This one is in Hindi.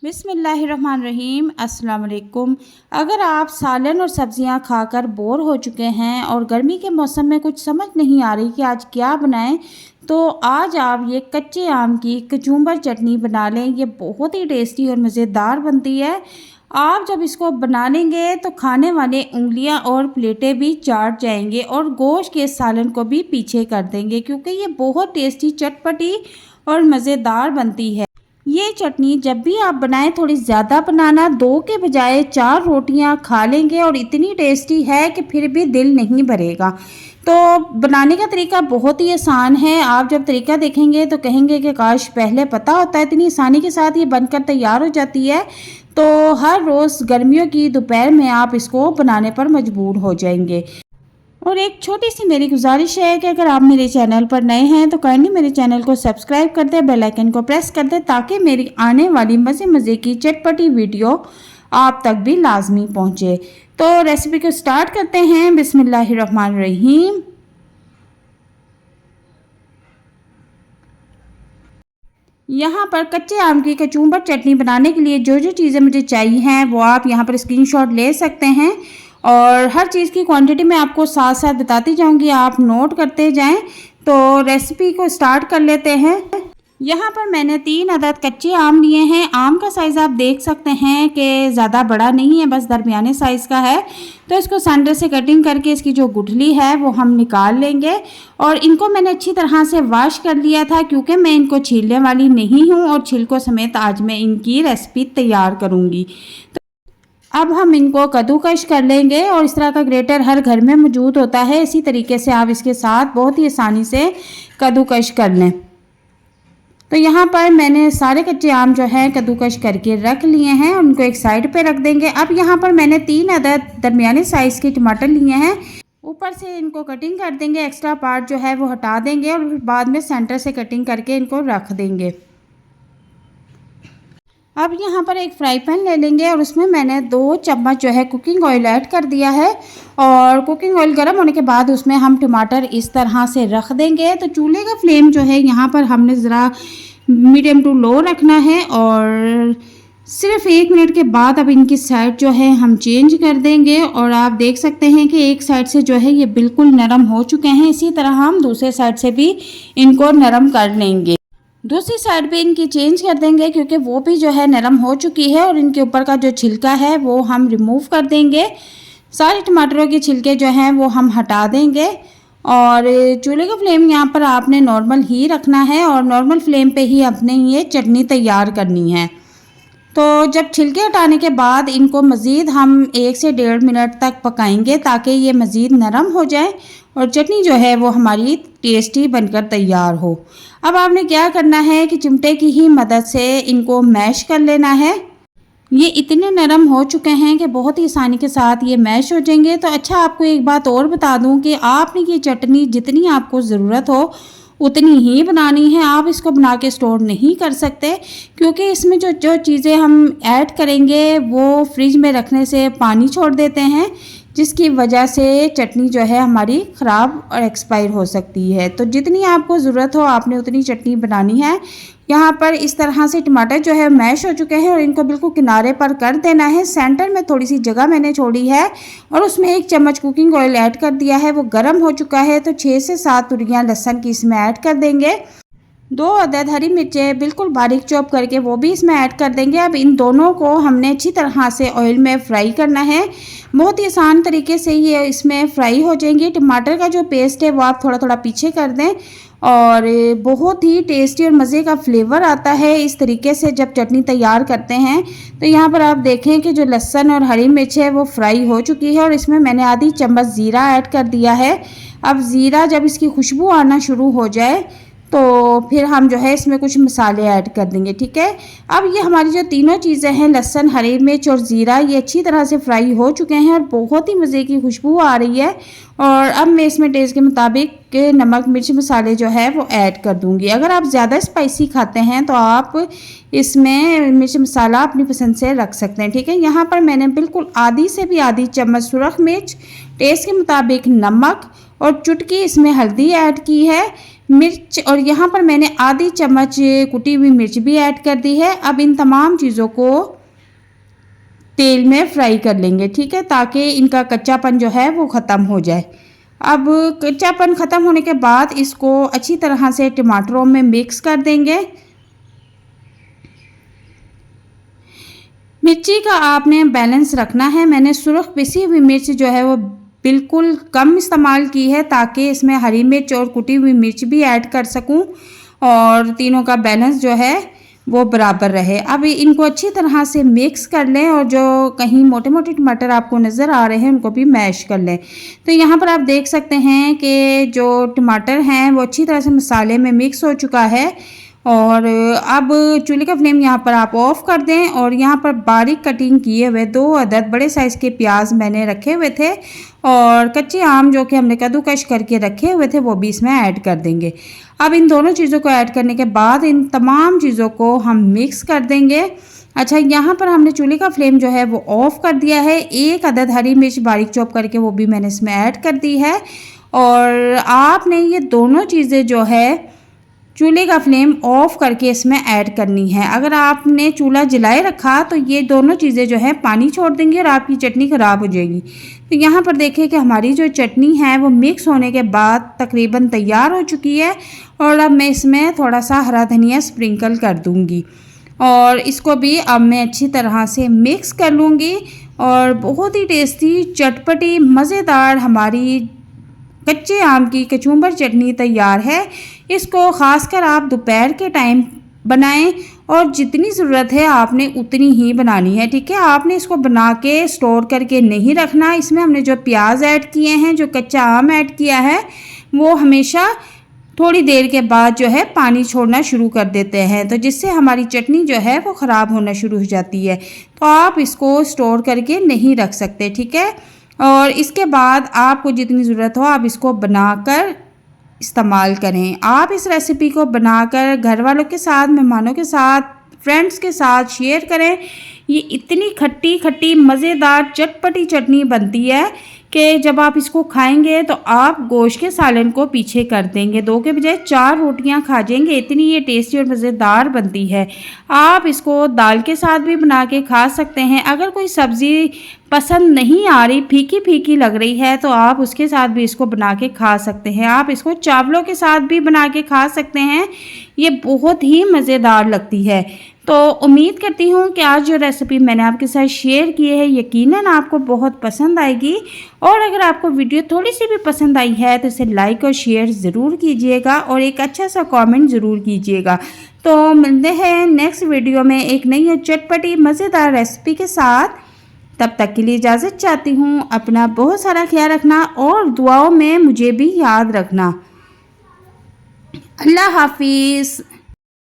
बिस्मिल्लाहिर्रहमानिर्रहीम अस्सलाम वालेकुम। अगर आप सालन और सब्ज़ियां खाकर बोर हो चुके हैं और गर्मी के मौसम में कुछ समझ नहीं आ रही कि आज क्या बनाएं, तो आज आप ये कच्चे आम की कचूम्बर चटनी बना लें। ये बहुत ही टेस्टी और मज़ेदार बनती है। आप जब इसको बना लेंगे तो खाने वाले उंगलियां और प्लेटें भी चाट जाएंगे और गोश्त के सालन को भी पीछे कर देंगे, क्योंकि ये बहुत टेस्टी, चटपटी और मज़ेदार बनती है। ये चटनी जब भी आप बनाएं थोड़ी ज़्यादा बनाना, 2 के बजाय 4 रोटियां खा लेंगे और इतनी टेस्टी है कि फिर भी दिल नहीं भरेगा। तो बनाने का तरीका बहुत ही आसान है। आप जब तरीका देखेंगे तो कहेंगे कि काश पहले पता होता। इतनी आसानी के साथ ये बनकर तैयार हो जाती है। तो हर रोज़ गर्मियों की दोपहर में आप इसको बनाने पर मजबूर हो जाएंगे। और एक छोटी सी मेरी गुजारिश है कि अगर आप मेरे चैनल पर नए हैं तो काइंडली मेरे चैनल को सब्सक्राइब कर दें, बेल आइकन को प्रेस कर दें, ताकि मेरी आने वाली मज़े मज़े की चटपटी वीडियो आप तक भी लाजमी पहुंचे। तो रेसिपी को स्टार्ट करते हैं। बिस्मिल्लाहिर्रहमानिर्रहीम। यहाँ पर कच्चे आम की कचूम्बर चटनी बनाने के लिए जो जो चीज़ें मुझे चाहिए हैं वो आप यहाँ पर स्क्रीनशॉट ले सकते हैं, और हर चीज़ की क्वांटिटी मैं आपको साथ साथ बताती जाऊँगी, आप नोट करते जाएं। तो रेसिपी को स्टार्ट कर लेते हैं। यहाँ पर मैंने 3 अदद कच्चे आम लिए हैं। आम का साइज़ आप देख सकते हैं कि ज़्यादा बड़ा नहीं है, बस दरमियाने साइज़ का है। तो इसको सेंटर से कटिंग करके इसकी जो गुठली है वो हम निकाल लेंगे। और इनको मैंने अच्छी तरह से वॉश कर लिया था, क्योंकि मैं इनको छीलने वाली नहीं हूँ और छिलकों समेत आज मैं इनकी रेसिपी तैयार करूँगी। अब हम इनको कद्दूकश कर लेंगे, और इस तरह का ग्रेटर हर घर में मौजूद होता है। इसी तरीके से आप इसके साथ बहुत ही आसानी से कद्दूकश कर लें। तो यहाँ पर मैंने सारे कच्चे आम जो है कद्दूकश करके रख लिए हैं, उनको एक साइड पे रख देंगे। अब यहाँ पर मैंने 3 अदद दरमियाने साइज़ के टमाटर लिए हैं। ऊपर से इनको कटिंग कर देंगे, एक्स्ट्रा पार्ट जो है वो हटा देंगे, और बाद में सेंटर से कटिंग करके इनको रख देंगे। अब यहाँ पर एक फ्राई पैन ले लेंगे और उसमें मैंने 2 चम्मच जो है कुकिंग ऑयल ऐड कर दिया है। और कुकिंग ऑयल गर्म होने के बाद उसमें हम टमाटर इस तरह से रख देंगे। तो चूल्हे का फ्लेम जो है यहाँ पर हमने ज़रा मीडियम टू लो रखना है, और सिर्फ 1 मिनट के बाद अब इनकी साइड जो है हम चेंज कर देंगे। और आप देख सकते हैं कि एक साइड से जो है ये बिल्कुल नरम हो चुके हैं। इसी तरह हम दूसरे साइड से भी इनको नरम कर लेंगे। दूसरी साइड पे इनकी चेंज कर देंगे, क्योंकि वो भी जो है नरम हो चुकी है, और इनके ऊपर का जो छिलका है वो हम रिमूव कर देंगे। सारे टमाटरों के छिलके जो हैं वो हम हटा देंगे। और चूल्हे का फ्लेम यहाँ पर आपने नॉर्मल ही रखना है, और नॉर्मल फ्लेम पे ही अपने ये चटनी तैयार करनी है। तो जब छिलके हटाने के बाद इनको मज़ीद हम 1 से 1.5 मिनट तक पकाएंगे, ताकि ये मज़ीद नरम हो जाए और चटनी जो है वो हमारी टेस्टी बनकर तैयार हो। अब आपने क्या करना है कि चिमटे की ही मदद से इनको मैश कर लेना है। ये इतने नरम हो चुके हैं कि बहुत ही आसानी के साथ ये मैश हो जाएंगे। तो अच्छा, आपको एक बात और बता दूं कि आपने ये चटनी जितनी आपको ज़रूरत हो उतनी ही बनानी है। आप इसको बना के स्टोर नहीं कर सकते, क्योंकि इसमें जो जो चीज़ें हम ऐड करेंगे वो फ्रिज में रखने से पानी छोड़ देते हैं, जिसकी वजह से चटनी जो है हमारी ख़राब और एक्सपायर हो सकती है। तो जितनी आपको ज़रूरत हो आपने उतनी चटनी बनानी है। यहाँ पर इस तरह से टमाटर जो है मैश हो चुके हैं, और इनको बिल्कुल किनारे पर कर देना है। सेंटर में थोड़ी सी जगह मैंने छोड़ी है, और उसमें 1 चम्मच कुकिंग ऑयल ऐड कर दिया है। वो गर्म हो चुका है, तो 6 से 7 तुरियाँ लहसुन की इसमें ऐड कर देंगे। 2 अदद हरी मिर्चें बिल्कुल बारीक चॉप करके वो भी इसमें ऐड कर देंगे। अब इन दोनों को हमने अच्छी तरह से ऑयल में फ्राई करना है। बहुत ही आसान तरीके से ये इसमें फ्राई हो जाएंगे। टमाटर का जो पेस्ट है वो आप थोड़ा थोड़ा पीछे कर दें, और बहुत ही टेस्टी और मज़े का फ्लेवर आता है इस तरीके से जब चटनी तैयार करते हैं। तो यहाँ पर आप देखें कि जो लहसुन और हरी मिर्च है वो फ्राई हो चुकी है, और इसमें मैंने आधी चम्मच ज़ीरा ऐड कर दिया है। अब ज़ीरा जब इसकी खुशबू आना शुरू हो जाए तो फिर हम जो है इसमें कुछ मसाले ऐड कर देंगे, ठीक है। अब ये हमारी जो तीनों चीज़ें हैं, लहसुन, हरी मिर्च और ज़ीरा, ये अच्छी तरह से फ्राई हो चुके हैं और बहुत ही मज़े की खुशबू आ रही है। और अब मैं इसमें टेस्ट के मुताबिक नमक, मिर्च, मसाले जो है वो ऐड कर दूंगी। अगर आप ज़्यादा स्पाइसी खाते हैं तो आप इसमें मिर्च मसाला अपनी पसंद से रख सकते हैं, ठीक है। यहाँ पर मैंने बिल्कुल आधी से भी आधी चम्मच सुरख मिर्च, टेस्ट के मुताबिक नमक और चुटकी इसमें हल्दी ऐड की है, मिर्च, और यहाँ पर मैंने आधी चम्मच कुटी हुई मिर्च भी ऐड कर दी है। अब इन तमाम चीज़ों को तेल में फ्राई कर लेंगे, ठीक है, ताकि इनका कच्चापन जो है वो ख़त्म हो जाए। अब कच्चापन ख़त्म होने के बाद इसको अच्छी तरह से टमाटरों में मिक्स कर देंगे। मिर्ची का आपने बैलेंस रखना है। मैंने सुरख पिसी हुई मिर्च जो है वो बिल्कुल कम इस्तेमाल की है, ताकि इसमें हरी मिर्च और कुटी हुई मिर्च भी ऐड कर सकूं और तीनों का बैलेंस जो है वो बराबर रहे। अब इनको अच्छी तरह से मिक्स कर लें और जो कहीं मोटे मोटे टमाटर आपको नज़र आ रहे हैं उनको भी मैश कर लें। तो यहाँ पर आप देख सकते हैं कि जो टमाटर हैं वो अच्छी तरह से मसाले में मिक्स हो चुका है। और अब चूल्हे का फ्लेम यहाँ पर आप ऑफ कर दें और यहाँ पर बारीक कटिंग किए हुए 2 अदद बड़े साइज़ के प्याज मैंने रखे हुए थे और कच्चे आम जो कि हमने कद्दूकश करके रखे हुए थे वो भी इसमें ऐड कर देंगे। अब इन दोनों चीज़ों को ऐड करने के बाद इन तमाम चीज़ों को हम मिक्स कर देंगे। अच्छा, यहाँ पर हमने चूल्हे का फ्लेम जो है वो ऑफ़ कर दिया है। 1 अदद हरी मिर्च बारीक चॉप करके वो भी मैंने इसमें ऐड कर दी है। और आपने ये दोनों चीज़ें जो है चूल्हे का फ्लेम ऑफ करके इसमें ऐड करनी है। अगर आपने चूल्हा जलाए रखा तो ये दोनों चीज़ें जो है पानी छोड़ देंगी और आपकी चटनी ख़राब हो जाएगी। तो यहाँ पर देखें कि हमारी जो चटनी है वो मिक्स होने के बाद तकरीबन तैयार हो चुकी है। और अब मैं इसमें थोड़ा सा हरा धनिया स्प्रिंकल कर दूँगी और इसको भी अब मैं अच्छी तरह से मिक्स कर लूँगी। और बहुत ही टेस्टी, चटपटी, मज़ेदार हमारी कच्चे आम की कचूम्बर चटनी तैयार है। इसको ख़ासकर आप दोपहर के टाइम बनाएं और जितनी ज़रूरत है आपने उतनी ही बनानी है, ठीक है। आपने इसको बना के स्टोर करके नहीं रखना। इसमें हमने जो प्याज ऐड किए हैं, जो कच्चा आम ऐड किया है, वो हमेशा थोड़ी देर के बाद जो है पानी छोड़ना शुरू कर देते हैं, तो जिससे हमारी चटनी जो है वो ख़राब होना शुरू हो जाती है। तो आप इसको स्टोर करके नहीं रख सकते, ठीक है। और इसके बाद आपको जितनी ज़रूरत हो आप इसको बनाकर इस्तेमाल करें। आप इस रेसिपी को बनाकर घर वालों के साथ, मेहमानों के साथ, फ्रेंड्स के साथ शेयर करें। ये इतनी खट्टी खट्टी मज़ेदार चटपटी चटनी बनती है कि जब आप इसको खाएंगे तो आप गोश्त के सालन को पीछे कर देंगे, 2 के बजाय 4 रोटियां खा जाएंगे। इतनी ये टेस्टी और मज़ेदार बनती है। आप इसको दाल के साथ भी बना के खा सकते हैं। अगर कोई सब्ज़ी पसंद नहीं आ रही, फीकी फीकी लग रही है, तो आप उसके साथ भी इसको बना के खा सकते हैं। आप इसको चावलों के साथ भी बना के खा सकते हैं। ये बहुत ही मज़ेदार लगती है। तो उम्मीद करती हूँ कि आज जो रेसिपी मैंने आपके साथ शेयर की है यकीनन आपको बहुत पसंद आएगी। और अगर आपको वीडियो थोड़ी सी भी पसंद आई है तो इसे लाइक और शेयर ज़रूर कीजिएगा और एक अच्छा सा कमेंट ज़रूर कीजिएगा। तो मिलते हैं नेक्स्ट वीडियो में एक नई और चटपटी मज़ेदार रेसिपी के साथ। तब तक के लिए इजाज़त चाहती हूँ। अपना बहुत सारा ख्याल रखना और दुआओं में मुझे भी याद रखना। अल्लाह हाफिज़।